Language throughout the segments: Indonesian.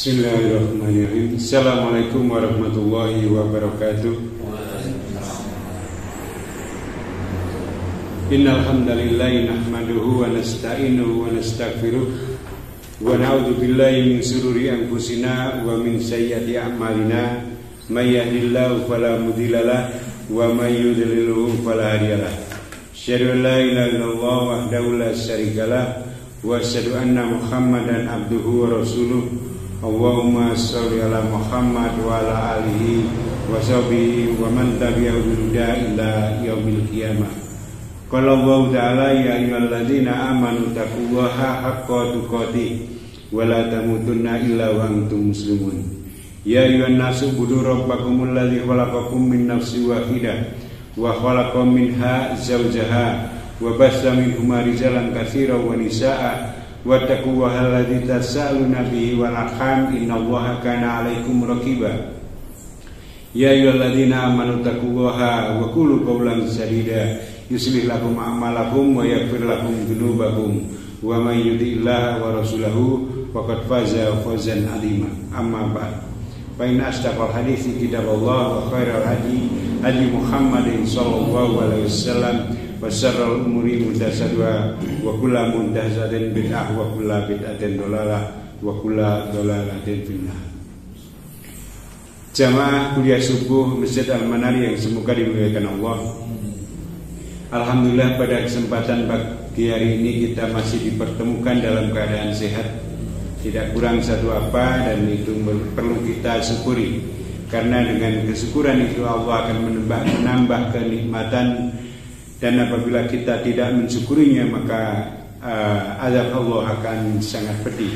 Bismillahirrahmanirrahim. Assalamualaikum warahmatullahi wabarakatuh. Innal hamdalillahi nahmaduhu wa nasta'inuhu wa nastaghfiruh wa na'udzu billahi min shururi anfusina wa min sayyiati a'malina may yahdihillahu fala mudhillalah wa may yudlilhu fala hadiyalah. Asyhadu an la ilaha illallah wahdahu la syarikalah wa asyhadu anna Muhammadan abduhu wa rasuluh. Allahumma sholli ala Muhammad wa ala alihi wa sahbihi wa man tabi'ahu bi-huda ila yaumil qiyamah. Qala Allah ta'ala ya ayyuhalladzina amanu taqullaha haqqa tuqatih wa la tamutunna illa wa antum muslimun. Ya ayyuhan nasu budu rabbakumul ladzi khalaqakum min nafsin wahidah wa khalaqa minha zawjaha wa bassa minhuma rijalan katsiran wa nisaa'a wattaqullaha alladzi tasaaluna bihi wal arham innallaha kana 'alaikum raqiba. Ya ayyuhalladzina amanu taqullaha wa qulu qawlan sadida yuslih lakum a'malakum wa yaghfir lakum dzunubakum wa may yuti'illaha wa rasulahu faqad faza fawzan 'azima. Amma ba'd. Fa inna asdaqal hadithi kitabullah wa khairal hadi Muhammadin sallallahu alaihi wasallam wa syarrul umuri muhdatsatuha wa kullu muhdatsatin bid'ah wa kullu bid'atin dhalalah wa kullu dhalalatin finnar. Jamaah kuliah subuh Masjid Al-Manar yang semoga dimuliakan Allah. Alhamdulillah pada kesempatan pagi hari ini kita masih dipertemukan dalam keadaan sehat, tidak kurang satu apa, dan itu perlu kita syukuri. Karena dengan kesyukuran itu Allah akan menambah kenikmatan, dan apabila kita tidak mensyukurinya maka azab Allah akan sangat pedih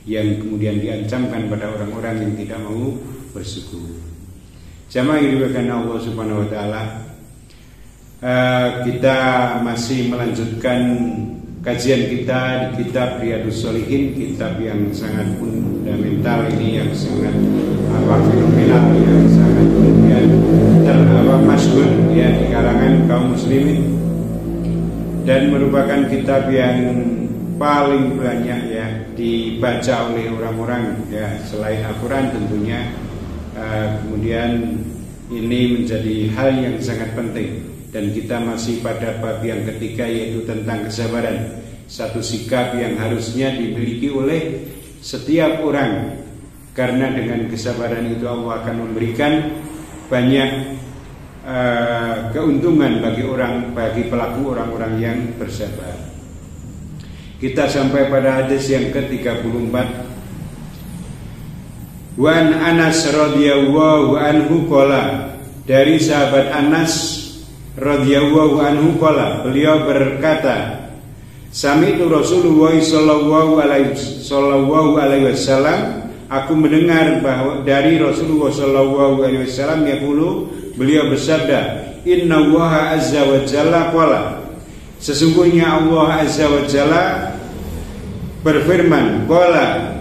yang kemudian diancamkan pada orang-orang yang tidak mau bersyukur. Jamaah yang dimuliakan Allah Subhanahu wa taala, kita masih melanjutkan kajian kita di kitab Riyadhus Shalihin, kitab yang sangat fundamental ini, yang sangat fenomenal, yang sangat kemudian masyhur ya di kalangan kaum muslimin, dan merupakan kitab yang paling banyak ya dibaca oleh orang-orang ya selain Al-Quran tentunya. Kemudian ini menjadi hal yang sangat penting, dan kita masih pada bab yang ketiga, yaitu tentang kesabaran. Satu sikap yang harusnya dimiliki oleh setiap orang, karena dengan kesabaran itu Allah akan memberikan banyak keuntungan bagi pelaku orang-orang yang bersabar. Kita sampai pada hadis yang ke-34. Wan Anas radhiyallahu anhu qala, dari sahabat Anas radhiyallahu anhu qala, beliau berkata, sami'tu Rasulullah sallallahu alaihi wasallam, aku mendengar bahwa dari Rasulullah sallallahu alaihi wasallam yaqulu, beliau bersabda, innallaha azza wa jalla qala, sesungguhnya Allah azza wa jalla berfirman, qala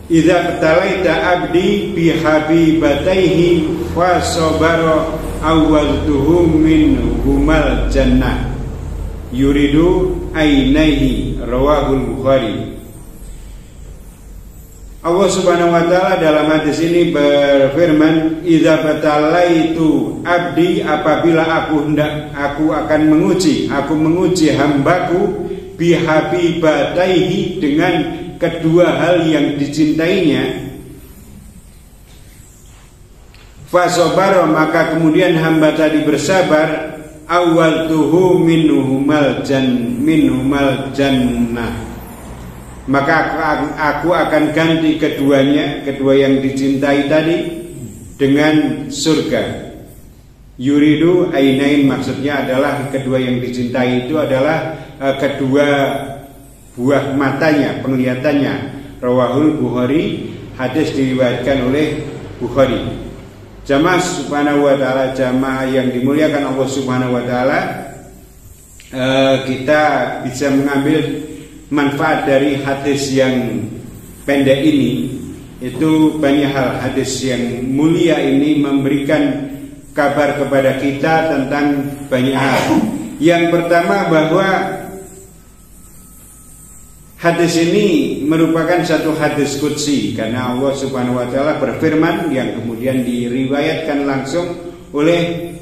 idza qtalaita abdi bi habibataihi fa sabara awwaltuhum min humal jannah yuridu ainaihi, rawahul Bukhari. Allah Subhanahu wa taala dalam hadis ini berfirman, idza batalaitu abdi, apabila aku akan menguji hambaku bihabibataihi, dengan kedua hal yang dicintainya, fasobaro, maka kemudian hamba tadi bersabar, awal tuhu minhumal jannah, maka aku akan ganti kedua yang dicintai tadi dengan surga. Yuridu ainain, maksudnya adalah kedua yang dicintai itu adalah kedua buah matanya, penglihatannya. Rawahul Bukhari, hadis diriwayatkan oleh Bukhari. Jamaah subhanahu wa ta'ala, jamaah yang dimuliakan Allah subhanahu wa ta'ala, kita bisa mengambil manfaat dari hadis yang pendek ini. Itu banyak hal. Hadis yang mulia ini memberikan kabar kepada kita tentang banyak hal. Yang pertama, bahwa hadis ini merupakan satu hadis qudsi karena Allah Subhanahu wa taala berfirman yang kemudian diriwayatkan langsung oleh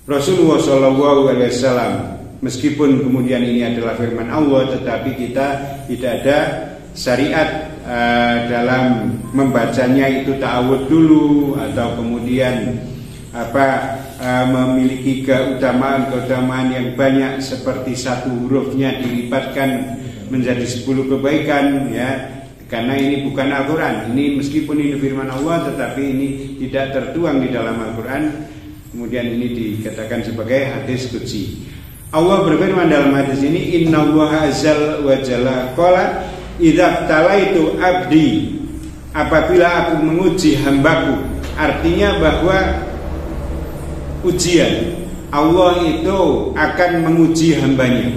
Rasulullah SAW. Meskipun kemudian ini adalah firman Allah, tetapi kita tidak ada syariat dalam membacanya itu ta'awud dulu atau kemudian memiliki keutamaan yang banyak seperti satu hurufnya dilipatkan menjadi 10 kebaikan, ya. Karena ini bukan Al-Quran. Ini meskipun ini firman Allah, tetapi ini tidak tertuang di dalam Al-Quran. Kemudian ini dikatakan sebagai hadis qudsi. Allah berfirman dalam hadis ini, Innallaha azza wa jalla qala idza talaitu abdi, apabila aku menguji hambaku. Artinya bahwa ujian Allah itu akan menguji hambanya.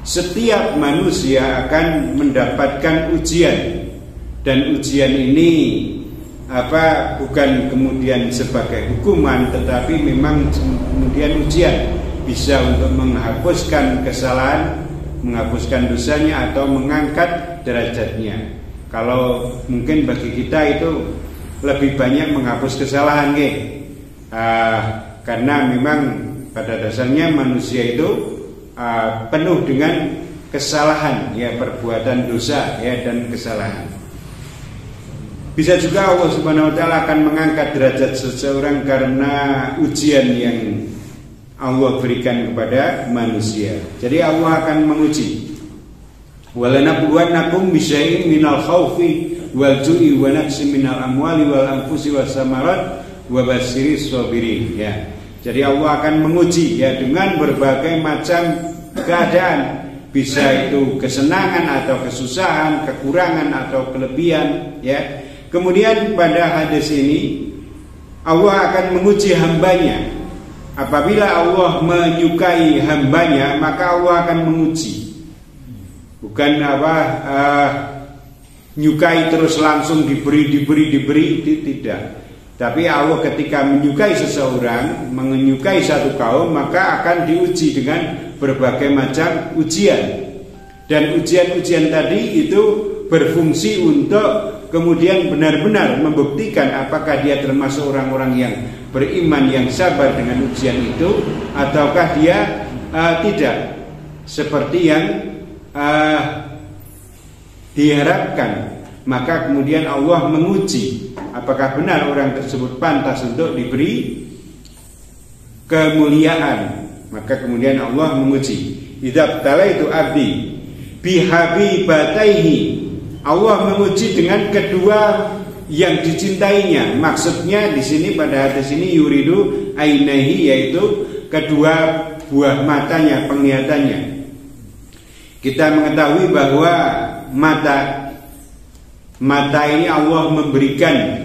Setiap manusia akan mendapatkan ujian, dan ujian ini bukan kemudian sebagai hukuman, tetapi memang kemudian ujian bisa untuk menghapuskan kesalahan, menghapuskan dosanya atau mengangkat derajatnya. Kalau mungkin bagi kita itu lebih banyak menghapus kesalahan, karena memang pada dasarnya manusia itu penuh dengan kesalahan, ya, perbuatan dosa, ya, dan kesalahan. Bisa juga Allah Subhanahu wa taala akan mengangkat derajat seseorang karena ujian yang Allah berikan kepada manusia. Jadi Allah akan menguji. Walanabluwannakum bisyai'in minal khaufi wal ju'i wa naqsin minal amwali wal anfusi was samarat wa basyiris sabirin, ya. Jadi Allah akan menguji, ya, dengan berbagai macam keadaan. Bisa itu kesenangan atau kesusahan, kekurangan atau kelebihan, ya. Kemudian pada hadis ini Allah akan menguji hambanya. Apabila Allah menyukai hambanya, maka Allah akan menguji. Bukan nyukai terus langsung diberi, tidak. Tapi Allah ketika menyukai seseorang, menyukai satu kaum, maka akan diuji dengan berbagai macam ujian. Dan ujian-ujian tadi itu berfungsi untuk kemudian benar-benar membuktikan apakah dia termasuk orang-orang yang beriman, yang sabar dengan ujian itu, ataukah dia tidak seperti yang diharapkan. Maka kemudian Allah menguji apakah benar orang tersebut pantas untuk diberi kemuliaan. Maka kemudian Allah menguji. Idza talaitu abdi bihabibataihi, Allah menguji dengan kedua yang dicintainya. Maksudnya di sini pada hadis ini yuridu ainaihi, yaitu kedua buah matanya, penglihatannya. Kita mengetahui bahwa mata ini Allah memberikan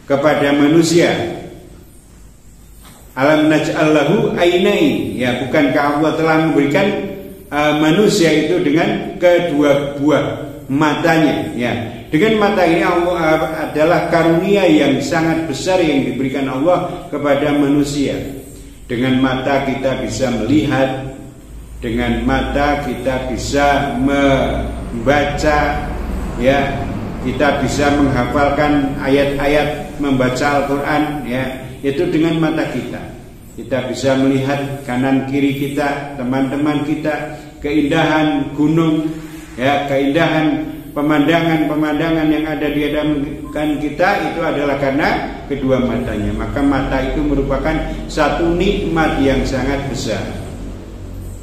kepada manusia. Alam naj'al lahu ainai, ya, bukankah Allah telah memberikan manusia itu dengan kedua buah matanya, ya. Dengan mata ini Allah adalah karunia yang sangat besar yang diberikan Allah kepada manusia. Dengan mata kita bisa melihat, dengan mata kita bisa membaca, ya, kita bisa menghafalkan ayat-ayat, membaca Al-Quran, ya, itu dengan mata kita. Kita bisa melihat kanan kiri kita, teman-teman kita, keindahan gunung, ya, keindahan pemandangan yang ada di hadapan kita, itu adalah karena kedua matanya. Maka mata itu merupakan satu nikmat yang sangat besar.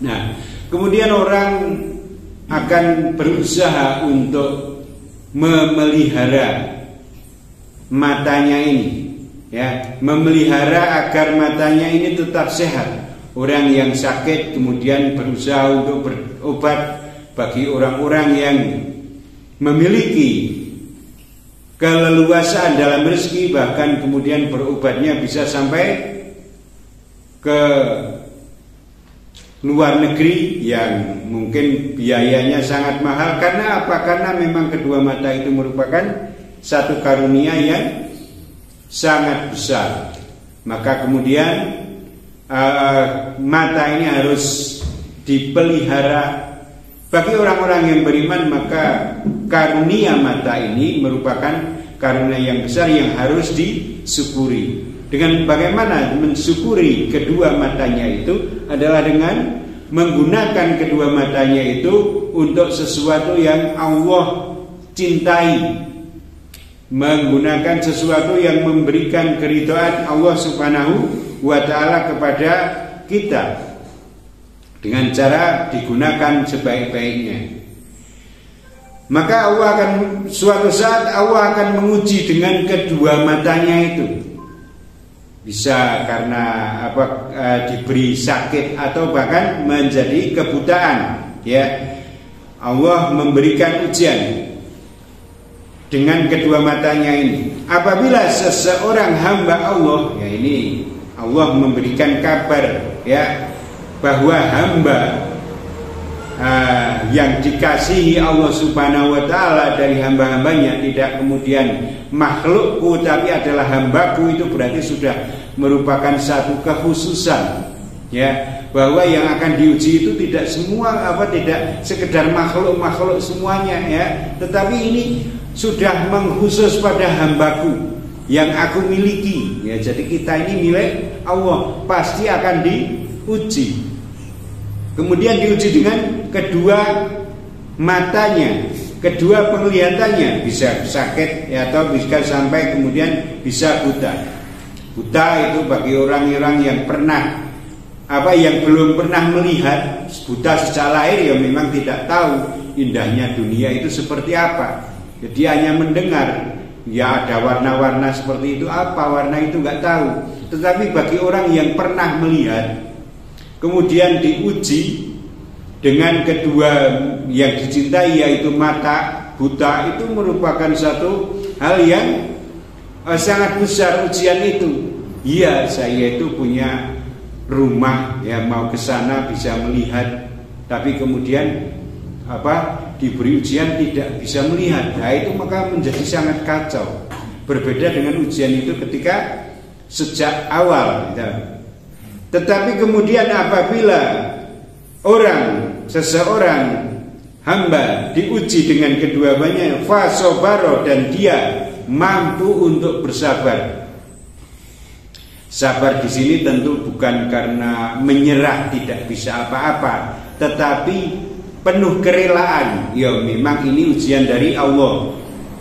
Nah, kemudian orang akan berusaha untuk memelihara matanya ini, ya, memelihara agar matanya ini tetap sehat. Orang yang sakit kemudian berusaha untuk berobat. Bagi orang-orang yang memiliki keleluasaan dalam rezeki, bahkan kemudian berobatnya bisa sampai ke luar negeri yang mungkin biayanya sangat mahal. Karena apa? Karena memang kedua mata itu merupakan satu karunia yang sangat besar. Maka kemudian mata ini harus dipelihara, Bagi orang-orang yang beriman, maka karunia mata ini merupakan karunia yang besar yang harus disyukuri. Dengan bagaimana mensyukuri kedua matanya itu adalah dengan menggunakan kedua matanya itu untuk sesuatu yang Allah cintai, menggunakan sesuatu yang memberikan keridhaan Allah Subhanahu wa ta'ala kepada kita, dengan cara digunakan sebaik-baiknya. Maka Allah akan, suatu saat Allah akan menguji dengan kedua matanya itu. Bisa karena diberi sakit atau bahkan menjadi kebutaan, ya. Allah memberikan ujian dengan kedua matanya ini. Apabila seseorang hamba Allah, ya ini Allah memberikan kabar, ya, bahwa hamba yang dikasihi Allah Subhanahu wa ta'ala dari hamba-hambanya, tidak kemudian makhlukku tapi adalah hambaku, itu berarti sudah merupakan satu kekhususan, ya, bahwa yang akan diuji itu tidak semua tidak sekedar makhluk semuanya, ya, tetapi ini sudah mengkhusus pada hambaku yang aku miliki, ya. Jadi kita ini milik Allah, pasti akan diuji. Kemudian diuji dengan kedua matanya, kedua penglihatannya, bisa sakit, ya, atau bisa sampai kemudian bisa buta. Buta itu bagi orang-orang yang pernah yang belum pernah melihat, buta sejak lahir, ya memang tidak tahu indahnya dunia itu seperti apa. Jadi hanya mendengar, ya ada warna-warna seperti itu, apa warna itu nggak tahu. Tetapi bagi orang yang pernah melihat, kemudian diuji dengan kedua yang dicintai, yaitu mata buta, itu merupakan satu hal yang sangat besar ujian itu. Iya, saya itu punya rumah, ya, mau ke sana bisa melihat, tapi kemudian diberi ujian tidak bisa melihat. Nah, itu maka menjadi sangat kacau. Berbeda dengan ujian itu ketika sejak awal, ya. Tetapi kemudian apabila seseorang hamba diuji dengan keduanya, fasobaro, dan dia mampu untuk bersabar. Sabar di sini tentu bukan karena menyerah, tidak bisa apa-apa, tetapi penuh kerelaan. Ya, memang ini ujian dari Allah.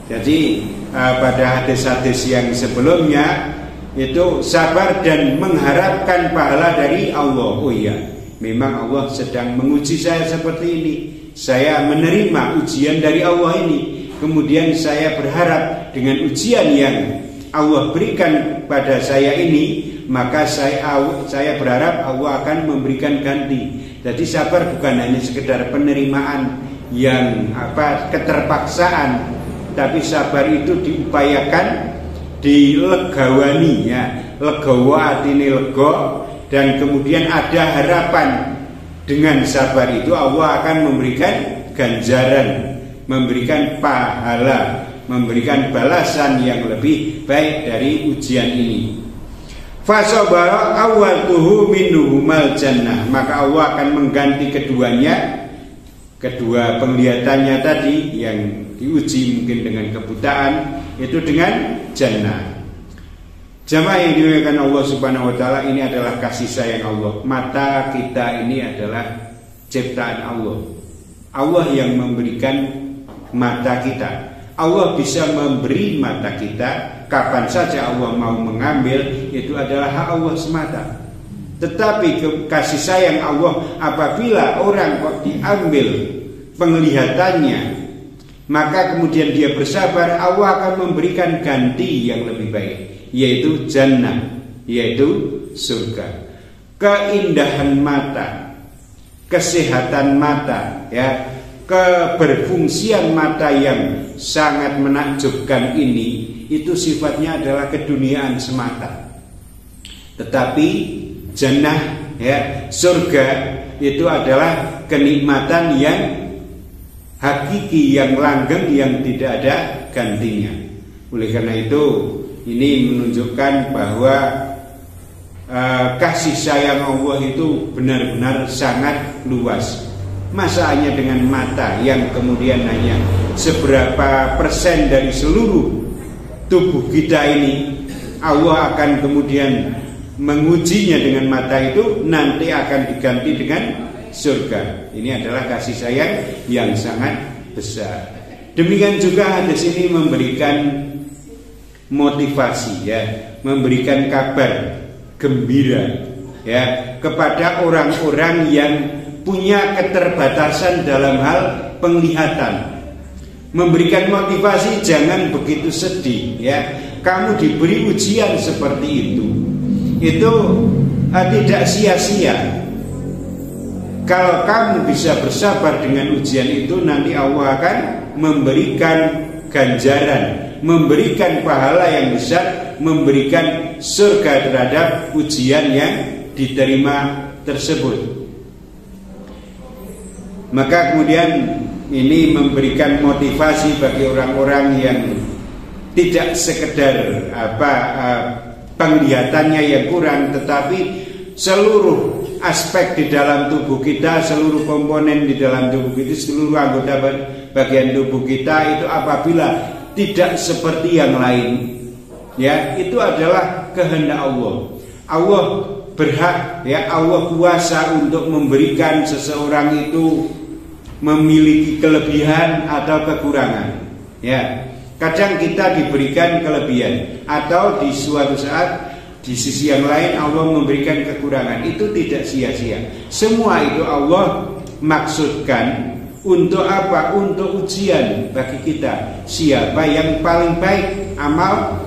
Jadi pada hadis-hadis yang sebelumnya itu sabar dan mengharapkan pahala dari Allah. Oh iya, memang Allah sedang menguji saya seperti ini. Saya menerima ujian dari Allah ini. Kemudian saya berharap dengan ujian yang Allah berikan pada saya ini, maka saya berharap Allah akan memberikan ganti. Jadi sabar bukan hanya sekedar penerimaan yang keterpaksaan, tapi sabar itu diupayakan, dilegawani, ya, legowo artinya lego, dan kemudian ada harapan. Dengan sabar itu Allah akan memberikan ganjaran, memberikan pahala, memberikan balasan yang lebih baik dari ujian ini. Fasabara awwatuhu minhumal jannah, maka Allah akan mengganti keduanya, kedua penglihatannya tadi yang diuji mungkin dengan kebutaan, itu dengan jannah. Jamaah yang dimuliakan Allah Subhanahu wa ta'ala, ini adalah kasih sayang Allah. Mata kita ini adalah ciptaan Allah. Allah yang memberikan mata kita. Allah bisa memberi mata kita kapan saja Allah mau mengambil, itu adalah hak Allah semata. Tetapi kasih sayang Allah, apabila orang kok diambil penglihatannya, maka kemudian dia bersabar, Allah akan memberikan ganti yang lebih baik, yaitu jannah, yaitu surga. Keindahan mata, kesehatan mata, ya, keberfungsian mata yang sangat menakjubkan ini, itu sifatnya adalah keduniaan semata. Tetapi jannah, ya, surga, itu adalah kenikmatan yang hakiki, yang langgeng, yang tidak ada gantinya. Oleh karena itu, ini menunjukkan bahwa kasih sayang Allah itu benar-benar sangat luas. Masa hanya dengan mata yang kemudian hanya seberapa persen dari seluruh tubuh kita ini Allah akan kemudian mengujinya dengan mata itu, nanti akan diganti dengan surga. Ini adalah kasih sayang yang sangat besar. Demikian juga hadis ini memberikan motivasi, ya, memberikan kabar gembira, ya, kepada orang-orang yang punya keterbatasan dalam hal penglihatan. Memberikan motivasi, jangan begitu sedih, ya. Kamu diberi ujian seperti itu tidak sia-sia. Kalau kamu bisa bersabar dengan ujian itu, nanti Allah akan memberikan ganjaran, memberikan pahala yang besar, memberikan surga terhadap ujian yang diterima tersebut. Maka kemudian ini memberikan motivasi bagi orang-orang yang tidak sekedar penglihatannya yang kurang, tetapi seluruh aspek di dalam tubuh kita, seluruh komponen di dalam tubuh kita, seluruh anggota bagian tubuh kita itu apabila tidak seperti yang lain, ya, itu adalah kehendak Allah. Allah berhak, ya, Allah kuasa untuk memberikan seseorang itu memiliki kelebihan atau kekurangan, ya. Kadang kita diberikan kelebihan, atau di suatu saat di sisi yang lain Allah memberikan kekurangan. Itu tidak sia-sia. Semua itu Allah maksudkan untuk apa? Untuk ujian bagi kita. Siapa yang paling baik amal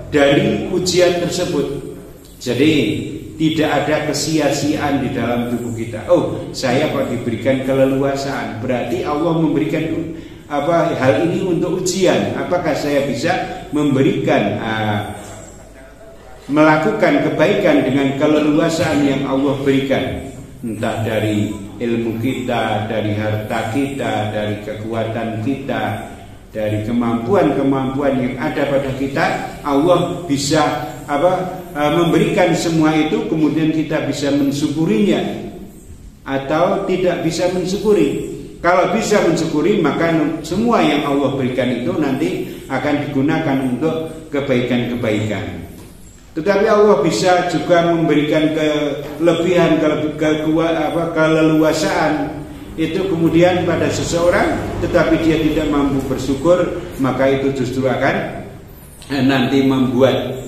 dari ujian tersebut. Jadi tidak ada kesia-siaan di dalam tubuh kita. Oh, saya kok diberikan keleluasaan, berarti Allah memberikan hal ini untuk ujian. Apakah saya bisa memberikan melakukan kebaikan dengan keleluasaan yang Allah berikan, entah dari ilmu kita, dari harta kita, dari kekuatan kita, dari kemampuan-kemampuan yang ada pada kita. Allah bisa memberikan semua itu, kemudian kita bisa mensyukurinya atau tidak bisa mensyukuri. Kalau bisa mensyukuri, maka semua yang Allah berikan itu nanti akan digunakan untuk kebaikan-kebaikan. Tetapi Allah bisa juga memberikan kelebihan, keleluasaan itu kemudian pada seseorang, tetapi dia tidak mampu bersyukur, maka itu justru akan nanti membuat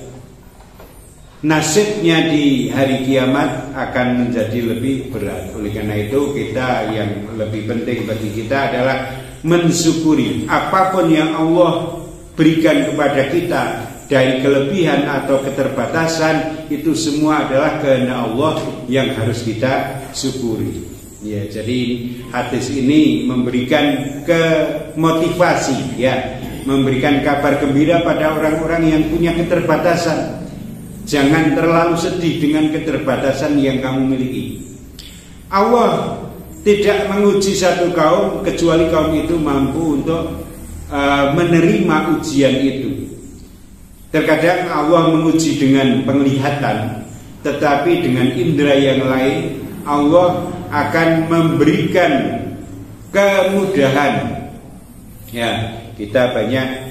nasibnya di hari kiamat akan menjadi lebih berat. Oleh karena itu, kita yang lebih penting bagi kita adalah mensyukuri apapun yang Allah berikan kepada kita, dari kelebihan atau keterbatasan, itu semua adalah kehendak Allah yang harus kita syukuri. Ya, jadi hadis ini memberikan kemotivasi, ya, memberikan kabar gembira pada orang-orang yang punya keterbatasan. Jangan terlalu sedih dengan keterbatasan yang kamu miliki. Allah tidak menguji satu kaum kecuali kaum itu mampu untuk menerima ujian itu. Terkadang Allah menguji dengan penglihatan, tetapi dengan indera yang lain Allah akan memberikan kemudahan. Ya, kita banyak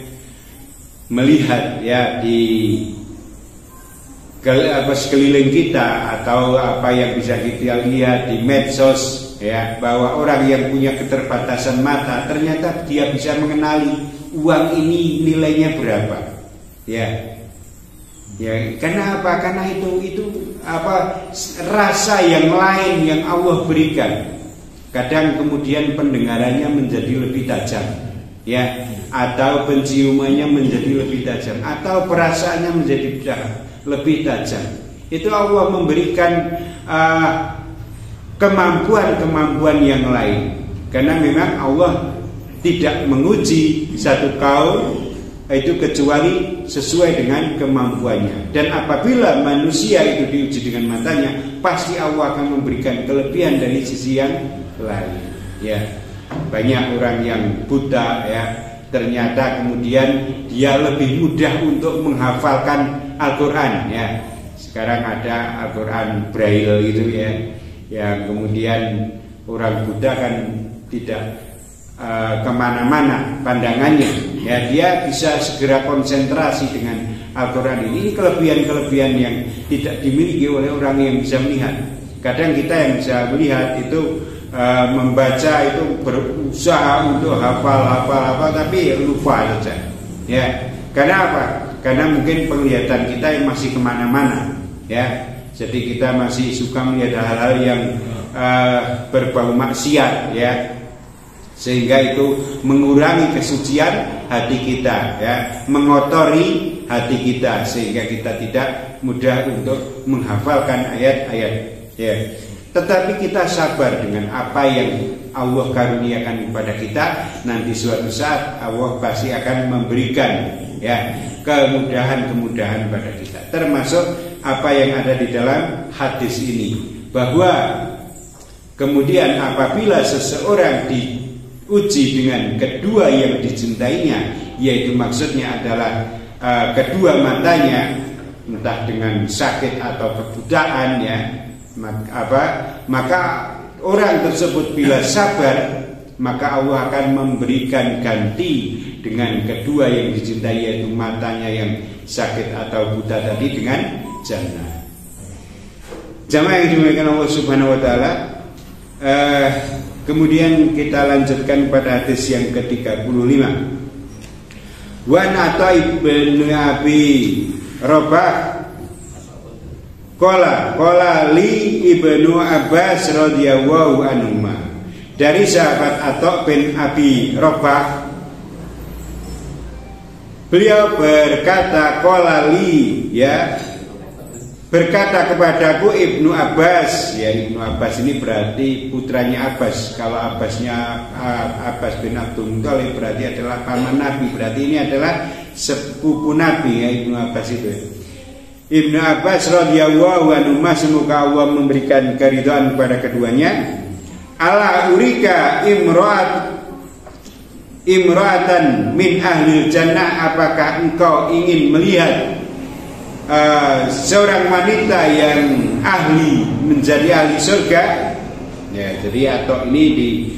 melihat, ya, di sekeliling kita atau apa yang bisa kita lihat di medsos, ya, bahwa orang yang punya keterbatasan mata ternyata dia bisa mengenali uang ini nilainya berapa, ya, karena apa? Karena itu rasa yang lain yang Allah berikan. Kadang kemudian pendengarannya menjadi lebih tajam, ya, atau penciumannya menjadi lebih tajam, atau perasaannya menjadi lebih tajam. Itu Allah memberikan kemampuan-kemampuan yang lain. Karena memang Allah tidak menguji satu kaum itu kecuali sesuai dengan kemampuannya. Dan apabila manusia itu diuji dengan matanya, pasti Allah akan memberikan kelebihan dari sisi yang lain. Ya, banyak orang yang buta, ya, ternyata kemudian dia lebih mudah untuk menghafalkan Al-Quran, ya. Sekarang ada Al-Quran Braille itu, ya, yang kemudian Orang Buddha kan tidak kemana-mana pandangannya, ya dia bisa segera konsentrasi dengan Al-Quran ini. Ini kelebihan-kelebihan yang tidak dimiliki oleh orang yang bisa melihat. Kadang kita yang bisa melihat itu membaca itu berusaha untuk hafal, tapi lupa saja. Ya, karena apa? Karena mungkin penglihatan kita yang masih kemana-mana, ya. Jadi kita masih suka melihat hal-hal yang berbau maksiat, ya. Sehingga itu mengurangi kesucian hati kita, ya, mengotori hati kita, sehingga kita tidak mudah untuk menghafalkan ayat-ayat, ya. Tetapi kita sabar dengan apa yang Allah karuniakan kepada kita. Nanti suatu saat Allah pasti akan memberikan, ya, kemudahan-kemudahan pada kita. Termasuk apa yang ada di dalam hadis ini, bahwa kemudian apabila seseorang diuji dengan kedua yang dicintainya, yaitu maksudnya adalah kedua matanya, entah dengan sakit atau kebudaan, ya, maka orang tersebut bila sabar, maka Allah akan memberikan ganti dengan kedua yang dicintai, yaitu matanya yang sakit atau buta tadi dengan jannah. Jamaah yang dimuliakan Allah Subhanahu wa taala, kemudian kita lanjutkan pada hadis yang ke-35. Wa Ata ibn Abi Rabah Qala li ibnu Abbas radhiyallahu anhuma, dari sahabat Atta bin Abi Rabah, beliau berkata, qala li, ya, berkata kepadaku Ibnu Abbas, ya, Ibnu Abbas ini berarti putranya Abbas. Kalau Abbasnya Abbas bin Abdul Muthalib berarti adalah paman Nabi, berarti ini adalah sepupu Nabi, ya, Ibnu Abbas itu. Ibnu Abbas radhiyallahu anhu, semoga Allah memberikan keridhaan kepada keduanya. Ala urika imra'atan min ahlil jannah, apakah engkau ingin melihat seorang wanita yang ahli, menjadi ahli surga? Ya, jadi atau ini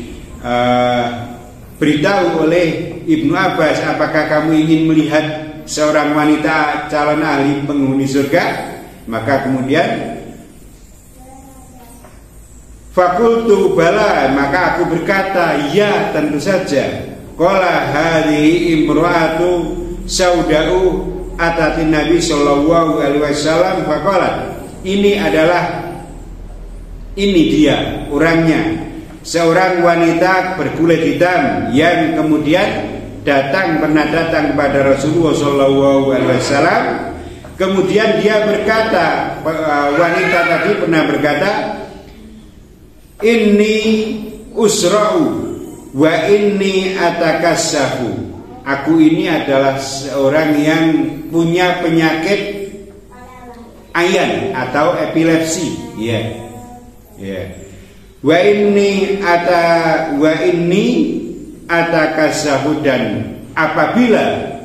beritahu oleh Ibnu Abbas, apakah kamu ingin melihat seorang wanita calon ahli penghuni surga? Maka kemudian fakultu bala, maka aku berkata, ya, tentu saja. Qala hadhihi imra'atu sauda'u atatin Nabi sallallahu alaihi wasallam faqalat, ini dia orangnya, seorang wanita berkulit hitam yang kemudian pernah datang kepada Rasulullah sallallahu alaihi wasallam. Kemudian dia berkata, wanita tadi pernah berkata, inni usra'u wa inni atakassahu, aku ini adalah seorang yang punya penyakit ayan atau epilepsi, ya, ya. Wa inni atakassahu, dan apabila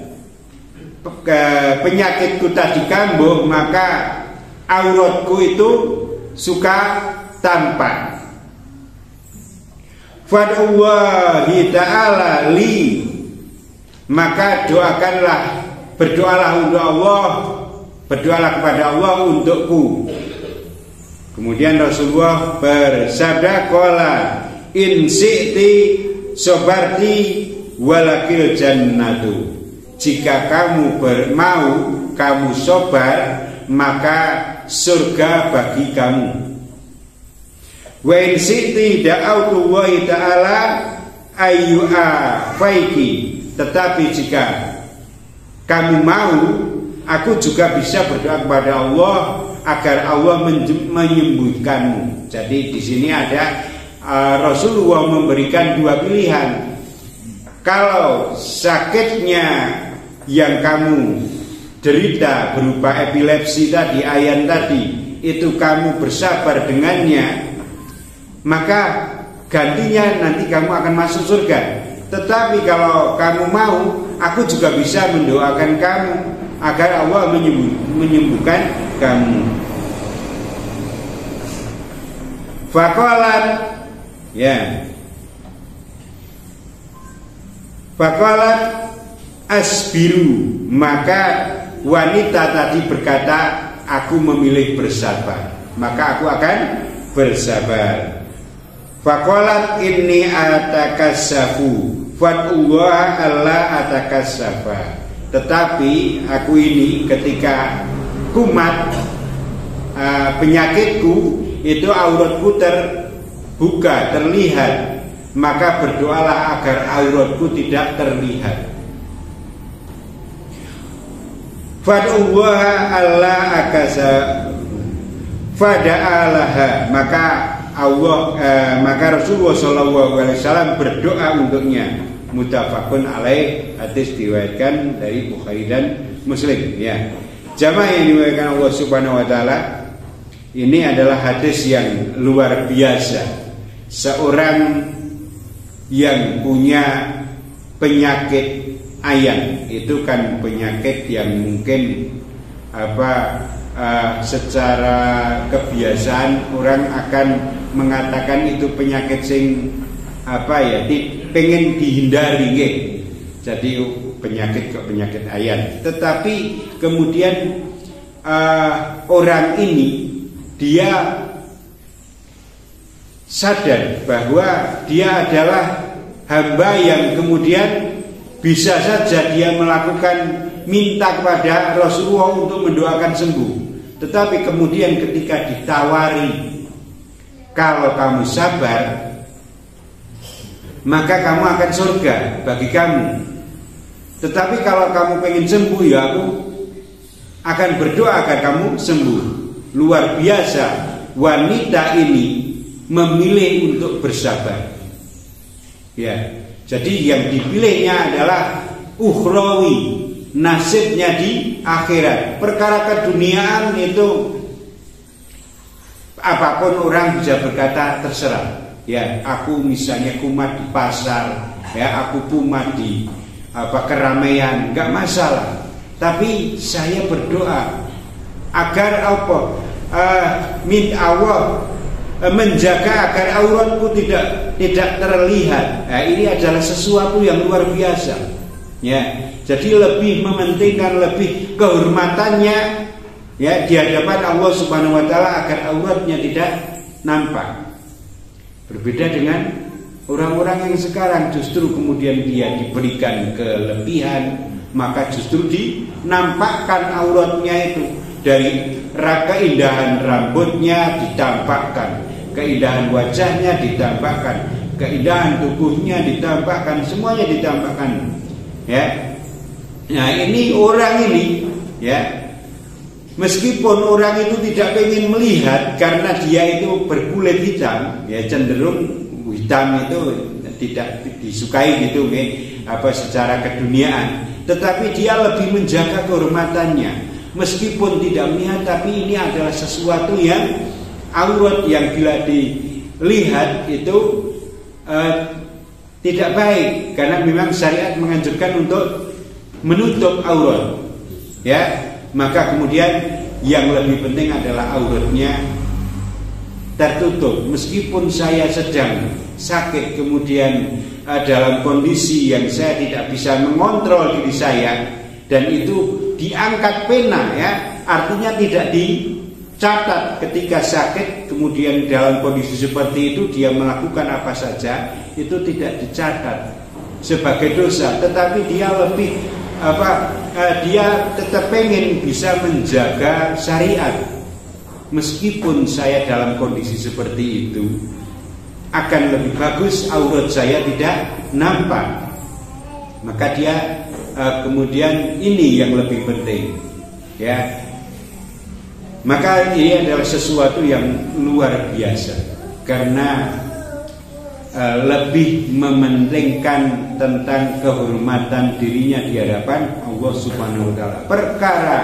penyakitku tadi kambuh, maka auratku itu suka tampak. Fad'ullahi ta'ala li, maka berdoalah untuk Allah, berdoalah kepada Allah untukku. Kemudian Rasulullah bersabda, qala in syi'ti sobarti walakil jannatu, jika kamu mau kamu sobar, maka surga bagi kamu. Wa in syi'ti da'autu wa ta'ala ayyu'a faiki, tetapi jika kamu mau, aku juga bisa berdoa kepada Allah agar Allah menyembuhkanmu. Jadi di sini ada Rasulullah memberikan dua pilihan. Kalau sakitnya yang kamu derita berupa epilepsi tadi, ayan tadi, itu kamu bersabar dengannya, maka gantinya nanti kamu akan masuk surga. Tetapi kalau kamu mau, aku juga bisa mendoakan kamu agar Allah menyembuhkan kamu. Faqalat Ya. Faqalat asbiru, maka wanita tadi berkata, aku memilih bersabar, maka aku akan bersabar. Faqalat inni atakassafu fatullah alla atakassafa. Tetapi aku ini ketika kumat, penyakitku itu auratku terbuka, terlihat, maka berdoalah agar auratku tidak terlihat. Fad'ullaha alla akasa fada'alaha, maka Rasulullah SAW berdoa untuknya. Muttafaqun alaih, hadis diriwayatkan dari Bukhari dan Muslim. Ya, jamaah yang dimuliakan Allah Subhanahu Wa Taala, ini adalah hadis yang luar biasa. Seorang yang punya penyakit ayan, itu kan penyakit yang mungkin secara kebiasaan orang akan mengatakan itu penyakit sing pengen dihindari nggih. Jadi penyakit ayan. Tetapi kemudian orang ini dia sadar bahwa dia adalah hamba yang kemudian bisa saja dia melakukan minta kepada Rasulullah untuk mendoakan sembuh. Tetapi kemudian ketika ditawari, kalau kamu sabar, maka kamu akan surga bagi kamu. Tetapi kalau kamu pengen sembuh, ya aku akan berdoa agar kamu sembuh. Luar biasa, wanita ini memilih untuk bersabar. Ya, jadi yang dipilihnya adalah ukhrawi, nasibnya di akhirat. Perkara keduniaan itu apapun orang bisa berkata terserah. Ya, aku misalnya kumat di pasar, ya aku kumat di keramaian, nggak masalah. Tapi saya berdoa agar minta Allah menjaga agar auratku tidak terlihat. Nah, ini adalah sesuatu yang luar biasa. Ya, jadi lebih mementingkan, lebih kehormatannya ya di hadapan Allah Subhanahu Wa Taala agar auratnya tidak nampak. Berbeda dengan orang-orang yang sekarang justru kemudian dia diberikan kelebihan, maka justru dinampakkan auratnya itu. Dari keindahan rambutnya ditampakkan, keindahan wajahnya ditampakkan, keindahan tubuhnya ditampakkan, semuanya ditampakkan. Ya, nah ini orang ini, ya, meskipun orang itu tidak ingin melihat karena dia itu berkulit hitam, ya cenderung hitam itu tidak disukai gitu, secara keduniaan. Tetapi dia lebih menjaga kehormatannya. Meskipun tidak melihat, tapi ini adalah sesuatu yang aurat yang bila dilihat itu tidak baik, karena memang syariat menganjurkan untuk menutup aurat. Ya, maka kemudian yang lebih penting adalah auratnya tertutup. Meskipun saya sedang sakit, kemudian dalam kondisi yang saya tidak bisa mengontrol diri saya, dan itu diangkat pena, ya, artinya tidak dicatat ketika sakit, kemudian dalam kondisi seperti itu dia melakukan apa saja, itu tidak dicatat sebagai dosa. Tetapi dia lebih dia tetap pengen bisa menjaga syariat. Meskipun saya dalam kondisi seperti itu, akan lebih bagus aurat saya tidak nampak. Maka dia kemudian ini yang lebih penting, ya. Maka ini adalah sesuatu yang luar biasa, karena lebih mementingkan tentang kehormatan dirinya di hadapan Allah Subhanahu Wa Taala. Perkara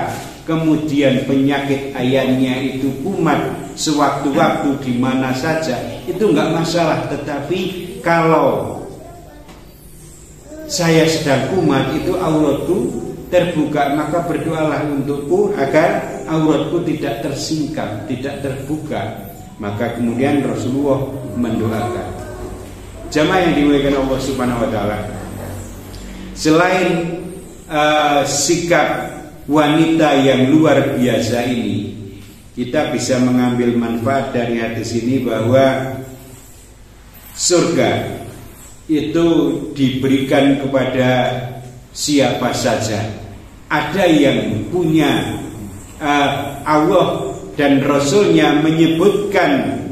kemudian penyakit ayannya itu kumat sewaktu-waktu di mana saja, itu nggak masalah. Tetapi kalau saya sedang kumat, itu auratku terbuka, maka berdoalah untukku agar auratku tidak tersingkap, tidak terbuka. Maka kemudian Rasulullah mendoakan. Jamaah yang dimuliakan Allah Subhanahu wa taala. Selain sikap wanita yang luar biasa ini, kita bisa mengambil manfaat dari hadis ini bahwa surga itu diberikan kepada siapa saja. Ada yang punya Allah dan Rasulnya menyebutkan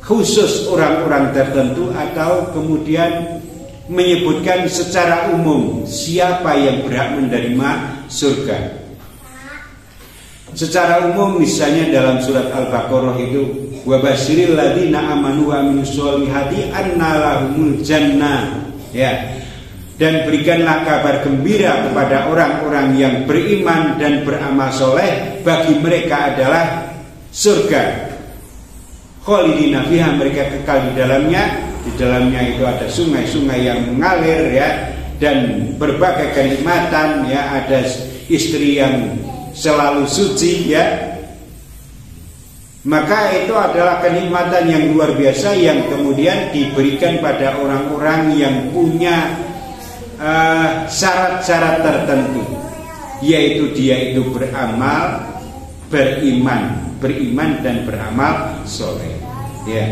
khusus orang-orang tertentu, atau kemudian menyebutkan secara umum siapa yang berhak menerima surga. Secara umum misalnya dalam surat Al-Baqarah itu, wa basyiril ladzina amanu wa amilus sholihati anna lahumul jannah, ya. Dan berikanlah kabar gembira kepada orang-orang yang beriman dan beramal soleh, bagi mereka adalah surga. Khalidina fiha, mereka kekal di dalamnya. Di dalamnya itu ada sungai-sungai yang mengalir, ya, dan berbagai kenikmatan, ya, ada istri yang selalu suci, ya. Maka itu adalah kenikmatan yang luar biasa yang kemudian diberikan pada orang-orang yang punya syarat-syarat tertentu, yaitu dia itu beramal, beriman dan beramal soleh, ya.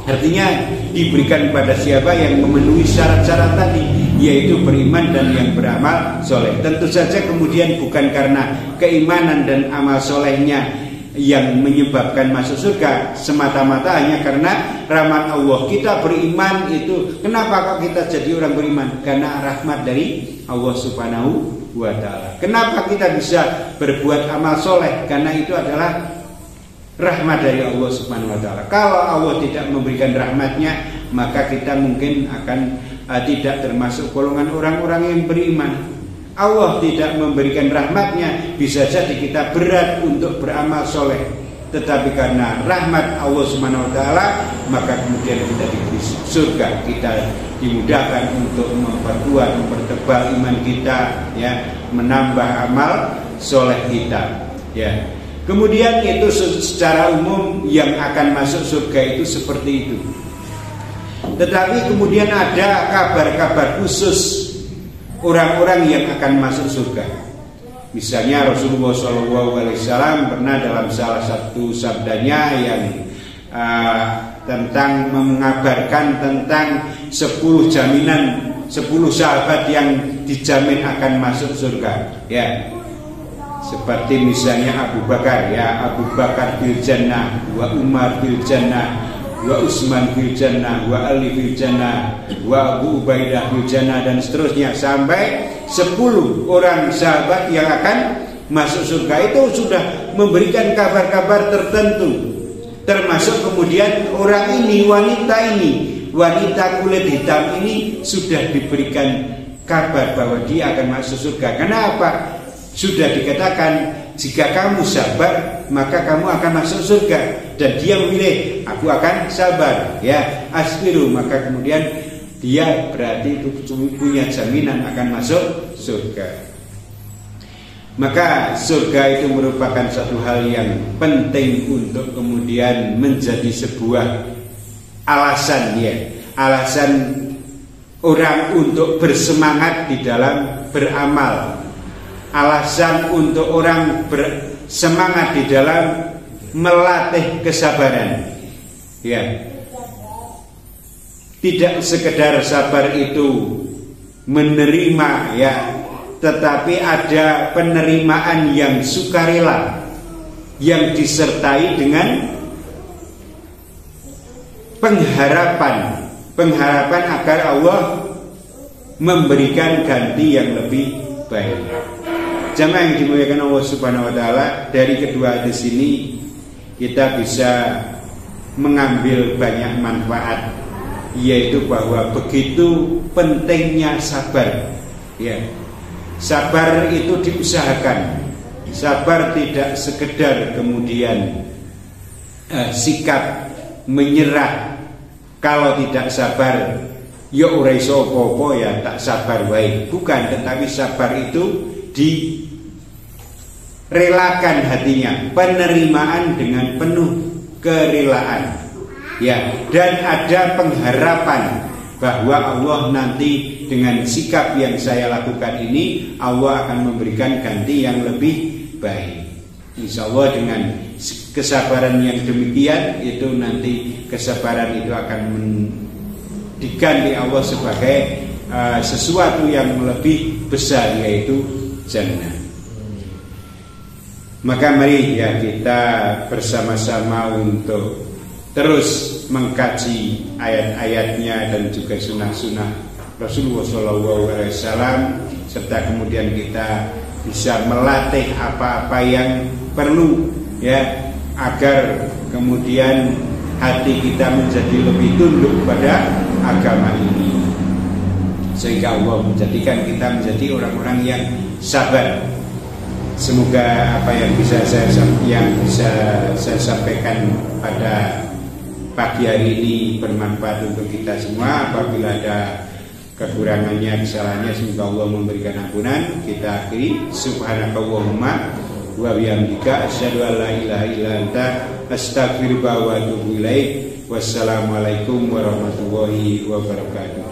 Artinya diberikan pada siapa yang memenuhi syarat-syarat tadi, yaitu beriman dan yang beramal soleh. Tentu saja kemudian bukan karena keimanan dan amal solehnya yang menyebabkan masuk surga, semata-mata hanya karena rahmat Allah. Kita beriman itu, kenapa kok kita jadi orang beriman? Karena rahmat dari Allah Subhanahu wa ta'ala. Kenapa kita bisa berbuat amal soleh? Karena itu adalah rahmat dari Allah Subhanahu wa ta'ala. Kalau Allah tidak memberikan rahmatnya, maka kita mungkin akan tidak termasuk golongan orang-orang yang beriman. Allah tidak memberikan rahmatnya, bisa jadi kita berat untuk beramal soleh. Tetapi karena rahmat Allah Subhanahu wa ta'ala, maka kemudian kita diberi surga. Kita dimudahkan untuk memperkuat, mempertebal iman kita, ya, menambah amal soleh kita, ya. Kemudian itu secara umum yang akan masuk surga itu seperti itu. Tetapi kemudian ada kabar-kabar khusus orang-orang yang akan masuk surga. Misalnya Rasulullah SAW pernah dalam salah satu sabdanya yang tentang mengabarkan tentang 10 jaminan, 10 sahabat yang dijamin akan masuk surga, ya. Seperti misalnya Abu Bakar, ya, Abu Bakar fil jannah, wa Umar fil jannah, wa Utsman fil jannah, wa Ali fil jannah, wa Abu Ubaidah fil jannah, dan seterusnya sampai 10 orang sahabat yang akan masuk surga. Itu sudah memberikan kabar-kabar tertentu, termasuk kemudian orang ini, wanita kulit hitam ini sudah diberikan kabar bahwa dia akan masuk surga. Kenapa? Sudah dikatakan, jika kamu sabar maka kamu akan masuk surga. Dan dia memilih, aku akan sabar, ya, asbiru, maka kemudian dia berarti punya jaminan akan masuk surga. Maka surga itu merupakan satu hal yang penting untuk kemudian menjadi sebuah alasan, ya, alasan orang untuk bersemangat di dalam beramal, alasan untuk orang bersemangat di dalam melatih kesabaran, ya. Tidak sekedar sabar itu menerima, ya, tetapi ada penerimaan yang sukarela yang disertai dengan pengharapan agar Allah memberikan ganti yang lebih baik. Jamaah yang dimuliakan Allah Subhanahu wa ta'ala, dari kedua hadis ini kita bisa mengambil banyak manfaat, yaitu bahwa begitu pentingnya sabar, ya. Sabar itu diusahakan. Sabar tidak sekedar kemudian sikap menyerah. Kalau tidak sabar, ya ora iso apa-apa, ya tak sabar wae. Bukan, tetapi sabar itu direlakan hatinya, penerimaan dengan penuh kerelaan. Ya, dan ada pengharapan bahwa Allah nanti dengan sikap yang saya lakukan ini, Allah akan memberikan ganti yang lebih baik. Insya Allah dengan kesabaran yang demikian, itu nanti kesabaran itu akan diganti Allah sebagai sesuatu yang lebih besar, yaitu jannah. Maka mari ya kita bersama-sama untuk terus mengkaji ayat-ayatnya dan juga sunnah-sunnah Rasulullah SAW, serta kemudian kita bisa melatih apa-apa yang perlu ya, agar kemudian hati kita menjadi lebih tunduk pada agama ini, sehingga Allah menjadikan kita menjadi orang-orang yang sabar. Semoga apa yang bisa saya sampaikan pada pagi hari ini bermanfaat untuk kita semua. Apabila ada kekurangannya, kesalahannya, semoga Allah memberikan ampunan. Kita akhiri, subhanakallahumma wa bihamdika asyhadu an la ilaha illa anta astaghfiruka wa atubu ilaik. Wassalamualaikum warahmatullahi wabarakatuh.